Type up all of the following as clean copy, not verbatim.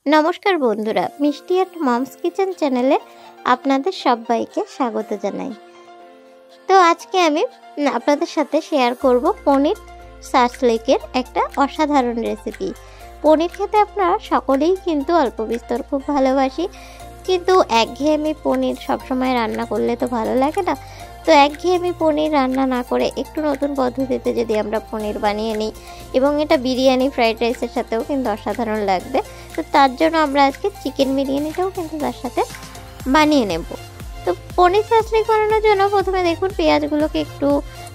নমস্কার বন্ধুরা, মিষ্টি এন্ড মমস কিচেন চ্যানেলে আপনাদের সবাইকে স্বাগত জানাই। তো আজকে আমি আপনাদের সাথে শেয়ার করব পনির শাসলিকের একটা অসাধারণ রেসিপি। পনির খেতে আপনারা সকলেই কিন্তু অল্প বিস্তর খুব ভালোবাসি, কিন্তু একঘেয়েমি পনির সবসময় রান্না করলে তো ভালো লাগে না। তো একঘেয়েমি পনির রান্না না করে একটু নতুন পদ্ধতিতে যদি আমরা পনির বানিয়ে নিই, এবং এটা বিরিয়ানি ফ্রাইড রাইসের সাথেও কিন্তু অসাধারণ লাগবে। তো তার জন্য আমরা আজকে চিকেন বিরিয়ানিটাও কিন্তু তার সাথে বানিয়ে নেব। তো পনির শাসলিক বানানোর জন্য প্রথমে দেখুন পেঁয়াজগুলোকে একটু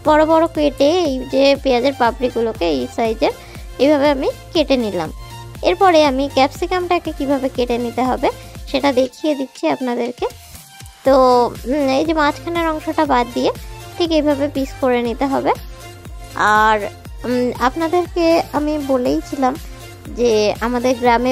বড় বড় কেটে, এই যে পেঁয়াজের পাপড়িগুলোকে এই সাইজের এইভাবে আমি কেটে নিলাম। এরপরে আমি ক্যাপসিকামটাকে কিভাবে কেটে নিতে হবে সেটা দেখিয়ে দিচ্ছি আপনাদেরকে। তো এই যে মাঝখানের অংশটা বাদ দিয়ে ঠিক এইভাবে পিস করে নিতে হবে। আর আপনাদেরকে আমি বলেইছিলাম যে আমাদের গ্রামে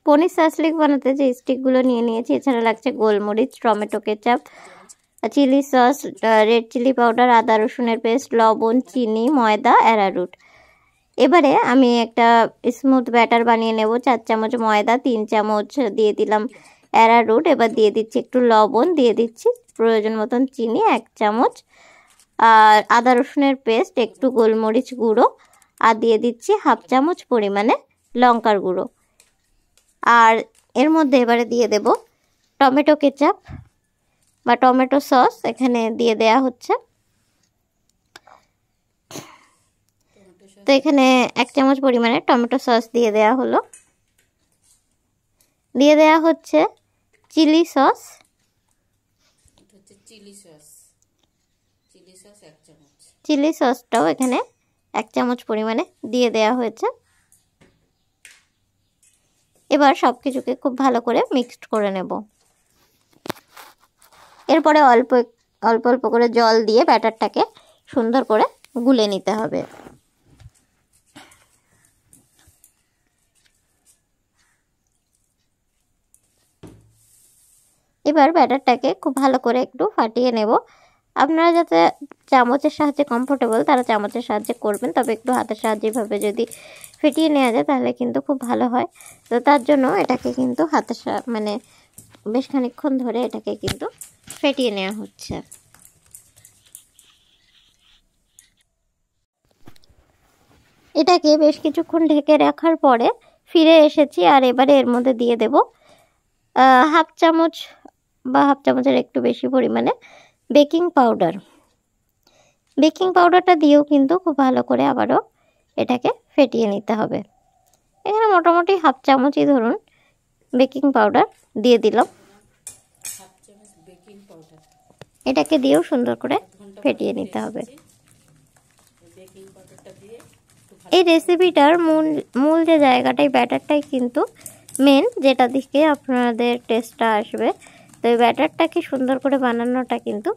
পনির শাসলিক বানাতে যে স্টিকগুলো নিয়ে নিয়েছি, এছাড়া লাগছে গোলমরিচ, tomato ketchup, chilli sauce, red chilli powder, আদা রসুনের পেস্ট, লবণ, চিনি, ময়দা, অ্যারারুট। এবারে আমি একটা স্মুথ ব্যাটার বানিয়ে নেব। 4 চামচ ময়দা, 3 চামচ দিয়ে দিলাম অ্যারারুট, এবার দিয়ে দিচ্ছি একটু লবণ, দিয়ে দিচ্ছি প্রয়োজন মতন চিনি 1 চামচ, আর আদা রসুনের পেস্ট, একটু গোলমরিচ গুঁড়ো, আর দিয়ে দিচ্ছি 1/2 চামচ পরিমাণে লঙ্কার গুঁড়ো। আর এর মধ্যে এবারে দিয়ে দেব টমেটো কেচাপ বা টমেটো সস, এখানে দিয়ে দেয়া হচ্ছে। তো এখানে 1 চামচ পরিমাণে টমেটো সস দিয়ে দেয়া হলো। দিয়ে দেয়া হচ্ছে চিলি সস, চিলি সসটাও এখানে 1 চামচ পরিমাণে দিয়ে দেয়া হয়েছে। এবার সব কিছুকে খুব ভালো করে মিক্সড করে নেব। এরপরে অল্প অল্প অল্প করে জল দিয়ে ব্যাটারটাকে সুন্দর করে গুলে নিতে হবে। এবার ব্যাটারটাকে খুব ভালো করে একটু ফাটিয়ে নেব। আপনারা যাতে চামচের সাহায্যে কমফোর্টেবল তারা চামচের সাহায্যে করবেন, তবে একটু হাতের সাহায্যে এভাবে যদি ফেটিয়ে নেওয়া যায় তাহলে কিন্তু খুব ভালো হয়। তো তার জন্য এটাকে কিন্তু হাতের মানে বেশ খানিকক্ষণ ধরে এটাকে কিন্তু ফেটিয়ে নেওয়া হচ্ছে। এটাকে বেশ কিছুক্ষণ ঢেকে রাখার পরে ফিরে এসেছি, আর এবারে এর মধ্যে দিয়ে দেব হাফ চামচ বা হাফ চামচের একটু বেশি পরিমাণে বেকিং পাউডার। বেকিং পাউডারটা দিয়েও কিন্তু খুব ভালো করে আবারও এটাকে ফেটিয়ে নিতে হবে। এখানে মোটামুটি হাফ চামচই ধরুন বেকিং পাউডার দিয়ে দিলাম। এটাকে দিয়েও সুন্দর করে ফেটিয়ে নিতে হবে। এই রেসিপিটার মূল যে জায়গাটাই ব্যাটারটাই কিন্তু মেন, যেটা দিকে আপনাদের টেস্টটা আসবে। তো এই ব্যাটারটাকে সুন্দর করে বানানোটা কিন্তু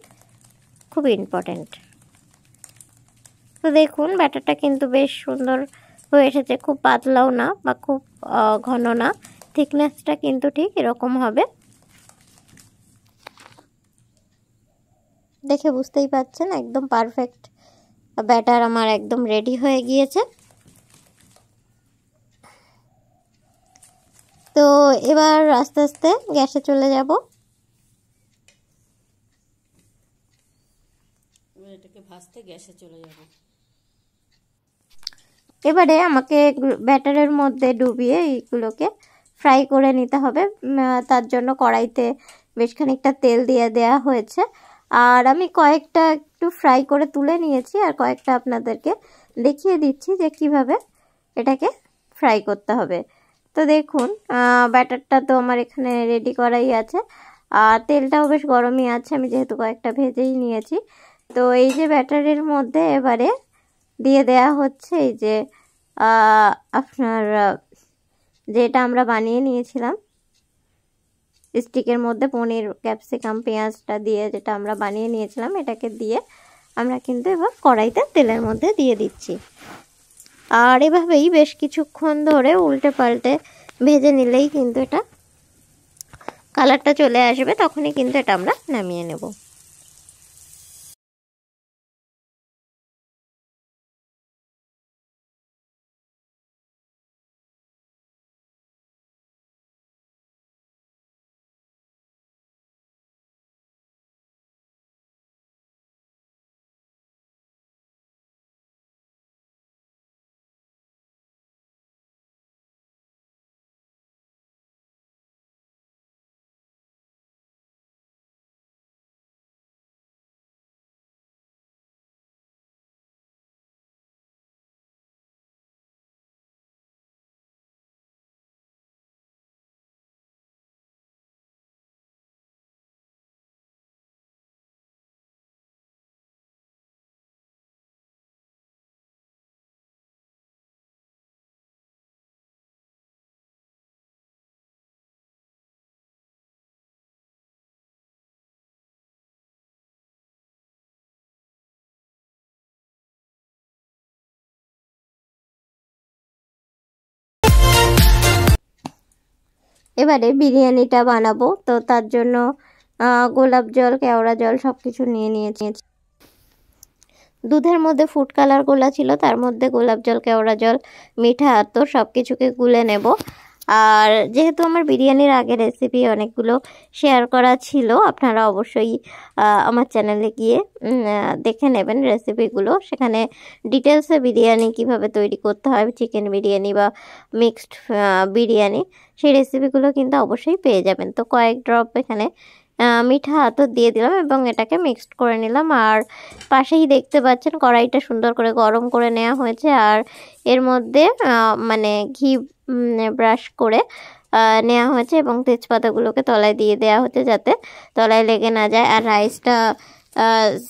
খুব ইম্পর্টেন্ট। তো দেখুন ব্যাটারটা কিন্তু বেশ সুন্দর হয়ে এসেছে, খুব পাতলাও না বা খুব ঘন না, থিকনেসটা কিন্তু ঠিক এরকম হবে। দেখে বুঝতেই পাচ্ছেন একদম পারফেক্ট ব্যাটার আমার একদম রেডি হয়ে গিয়েছে। তো এবার আস্তে আস্তে গ্যাসে চলে যাব। এটাকে ভাজতে গ্যাসে চলে যাব। এবারে আমাকে ব্যাটারের মধ্যে ডুবিয়ে এইগুলোকে ফ্রাই করে নিতে হবে। তার জন্য কড়াইতে বেশ খানিকটা তেল দিয়ে দেওয়া হয়েছে, আর আমি কয়েকটা একটু ফ্রাই করে তুলে নিয়েছি, আর কয়েকটা আপনাদেরকে দেখিয়ে দিচ্ছি যে কিভাবে এটাকে ফ্রাই করতে হবে। তো দেখুন ব্যাটারটা তো আমার এখানে রেডি করাই আছে, আর তেলটাও বেশ গরমই আছে, আমি যেহেতু কয়েকটা ভেজেই নিয়েছি। তো এই যে ব্যাটারের মধ্যে এবারে দিয়ে দেয়া হচ্ছে এই যে আপনার যেটা আমরা বানিয়ে নিয়েছিলাম স্টিকের মধ্যে পনির ক্যাপসিকাম পেঁয়াজটা দিয়ে যেটা আমরা বানিয়ে নিয়েছিলাম, এটাকে দিয়ে আমরা কিন্তু এবার কড়াইতে তেলের মধ্যে দিয়ে দিচ্ছি। আর এভাবেই বেশ কিছুক্ষণ ধরে উল্টে পাল্টে ভেজে নিলেই কিন্তু এটা কালারটা চলে আসবে, তখনই কিন্তু এটা আমরা নামিয়ে নেব। এবারে বিরিয়ানিটা বানাবো, তো তার জন্য গোলাপ জল কেওড়া জল সব কিছু নিয়ে নিয়েছি। দুধের মধ্যে ফুড কালার গোলা ছিল, তার মধ্যে গোলাপ জল কেওড়া জল মিঠা আতর সব কিছুকে গুলে নেব। আর যেহেতু আমার বিরিয়ানির আগে রেসিপি অনেকগুলো শেয়ার করা ছিল, আপনারা অবশ্যই আমার চ্যানেলে গিয়ে দেখে নেবেন রেসিপিগুলো। সেখানে ডিটেলসে বিরিয়ানি কিভাবে তৈরি করতে হয়, চিকেন বিরিয়ানি বা মিক্সড বিরিয়ানি, সেই রেসিপিগুলো কিন্তু অবশ্যই পেয়ে যাবেন। তো কয়েক ড্রপ এখানে মিঠা আতর দিয়ে দিলাম এবং এটাকে মিক্সড করে নিলাম। আর পাশেই দেখতে পাচ্ছেন কড়াইটা সুন্দর করে গরম করে নেওয়া হয়েছে, আর এর মধ্যে মানে ঘি ব্রাশ করে নেওয়া হয়েছে এবং তেজপাতাগুলোকে তলায় দিয়ে দেওয়া হচ্ছে যাতে তলায় লেগে না যায়। আর রাইসটা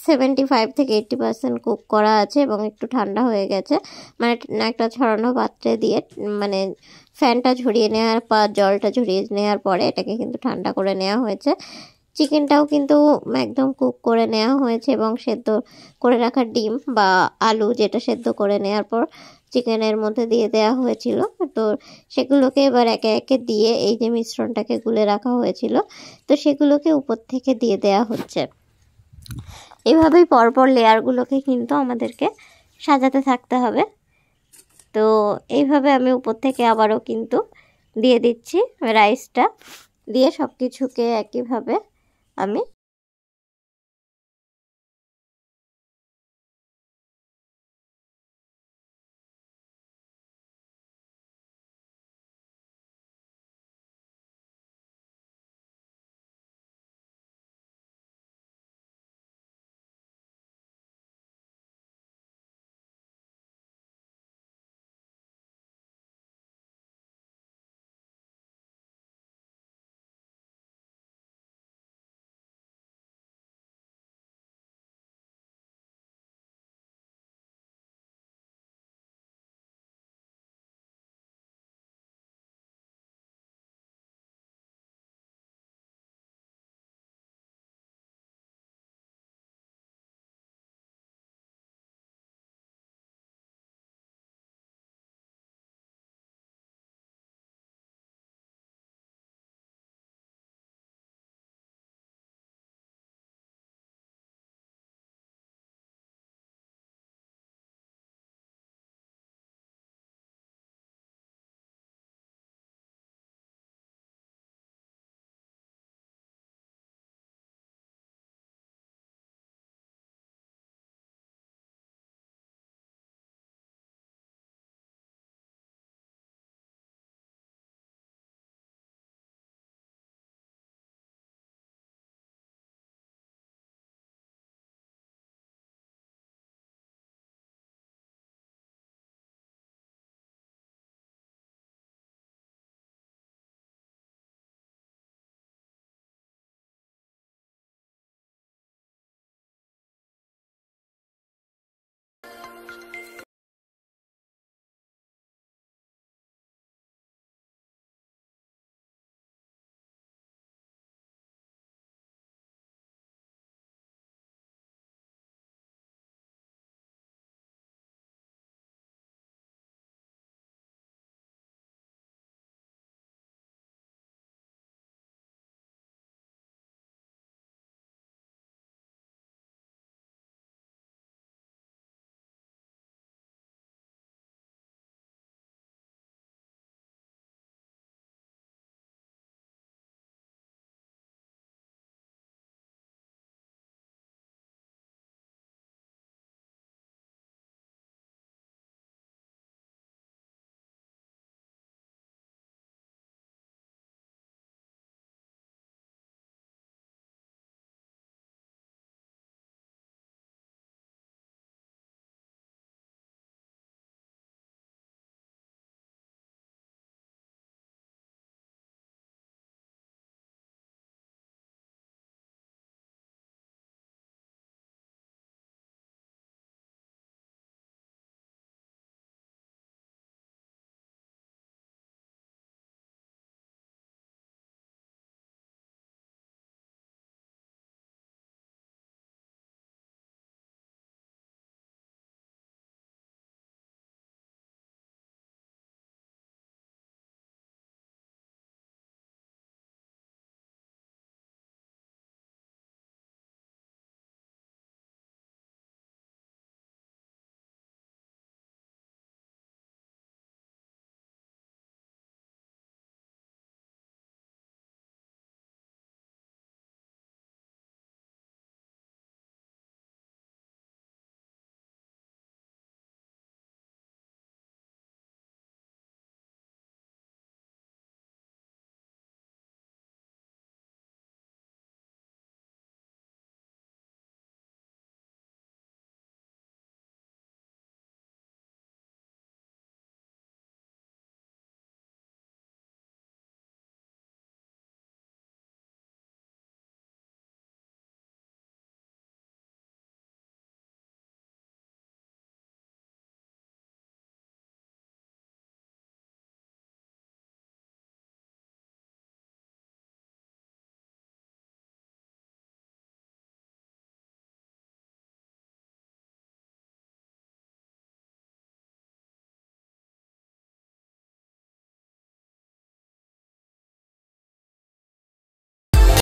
75 থেকে 80% কুক করা আছে এবং একটু ঠান্ডা হয়ে গেছে। মানে একটা ছড়ানো পাত্রে দিয়ে মানে ফ্যানটা ঝরিয়ে নেওয়ার পর জলটা ঝরিয়ে নেওয়ার পরে এটাকে কিন্তু ঠান্ডা করে নেওয়া হয়েছে। চিকেনটাও কিন্তু একদম কুক করে নেওয়া হয়েছে এবং সেদ্ধ করে রাখা ডিম বা আলু যেটা সেদ্ধ করে নেওয়ার পর চিকেনের মধ্যে দিয়ে দেওয়া হয়েছিল। তো সেগুলোকে এবার একে একে দিয়ে এই যে মিশ্রণটাকে গুলে রাখা হয়েছিল তো সেগুলোকে উপর থেকে দিয়ে দেওয়া হচ্ছে। এভাবেই পরপর লেয়ারগুলোকে কিন্তু আমাদেরকে সাজাতে থাকতে হবে। তো এইভাবে আমি উপর থেকে আবারও কিন্তু দিয়ে দিচ্ছি রাইসটা, দিয়ে সব কিছুকে একইভাবে আমি